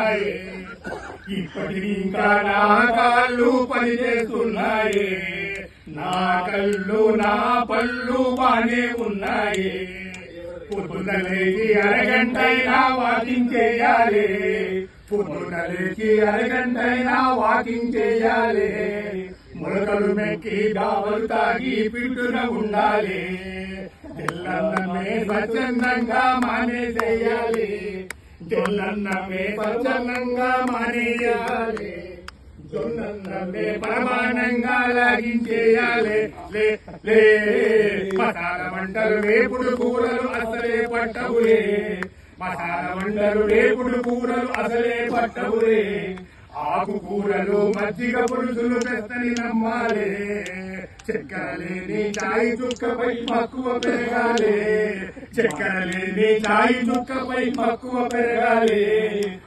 ఉన్నాయి. ఇప్పటికి ఇంకా నా కాళ్ళు పనిచేస్తున్నాయి. నా కళ్ళు నా పళ్ళు బానే ఉన్నాయి. పొద్దున లేచి అరగంటైనా వాకింగ్ చేయాలి. పొద్దున లేచి అరగంటైనా వాకింగ్ చేయాలి. మొలకలు మెక్కి దావలు తాగి పిట్టున ఉండాలి. తెల్లన్నమే స్వచ్ఛందంగా మానేసేయాలి. జొన్నన్నమే స్వచ్ఛందంగా మానేయాలి. జొన్నన్నమే ప్రమాణంగా లాగించేయాలి. మసాల వంటలు వేపుడు కూరలు అసలే పట్టవులే. మసాల వంటలు వేపుడు కూరలు అసలే పట్టవులే. ఆకుకూరలు మజ్జిగ పులుసులు పెస్తని నమ్మాలి. చక్కెర లేని చాయ్ చుక్కపై మక్కువ పెరగాలి. చక్కెర లేని చాయ్ చుక్కపై మక్కువ పెరగాలి.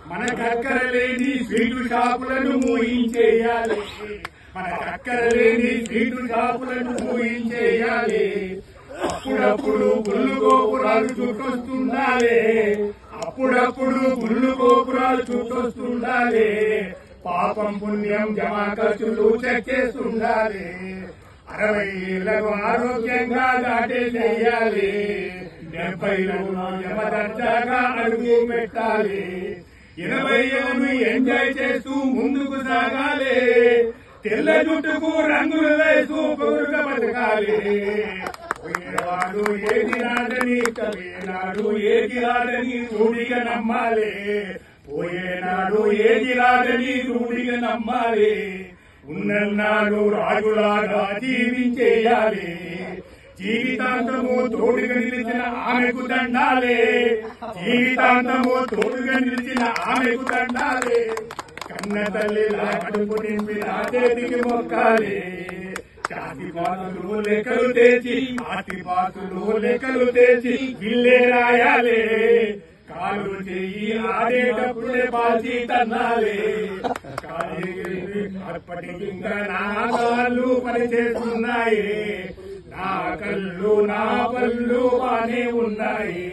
మన చక్కెర లేని స్వీటు షాపులను మూయించేయాలి. మన చక్కెర లేని స్వీటు షాపులను మూయించేయాలి. అప్పుడప్పుడు గుళ్ళు గోపురాలు చుట్టొస్తుండాలి. అప్పుడప్పుడు గుళ్ళు గోపురాలు చుట్టొస్తుండాలి. పాపం పుణ్యం జమా ఖర్చులు చెక్కేస్తుండాలి. 60 ఏళ్లకు ఆరోగ్యంగా దాటేసేయాలి. 70లను యమదర్జాగా అడుగు పెట్టాలి. 80 ఏళ్లను ఎంజాయ్ చేస్తూ ముందుకు సాగాలి. తెల్ల జుట్టుకు రంగులు వేస్తూ పొరుగా బతకాలి. పోయేవాడు ఏది రాదని కవేనాడు ఏది రాదని రూఢిగా నమ్మాలి. పోయేనాడు ఏది రాదని రూఢిగా నమ్మాలి. ఉన్నన్నాడు రాజులాగా జీవించేయాలి. జీవితాంతము తోడుగా నిలిచిన ఆమెకు దండాలే. జీవితాంతము తోడుగా నిలిచిన ఆమెకు దండాలే. కన్న తల్లిలా కడుపు నింపి నా చేతికి మొక్కాలి. జాతిపాతులు లెక్కలు తెచ్చి ఆతిపాతులు లెక్కలు తెచ్చి బిల్లే రాయాలి. కాలు చెయ్యి ఆడేటప్పుడే బాజీ తన్నాలి. అప్పటికి ఇంకా నా కాళ్ళు పనిచేస్తున్నాయి. నా కళ్ళు నా పళ్ళు బానే ఉన్నాయి.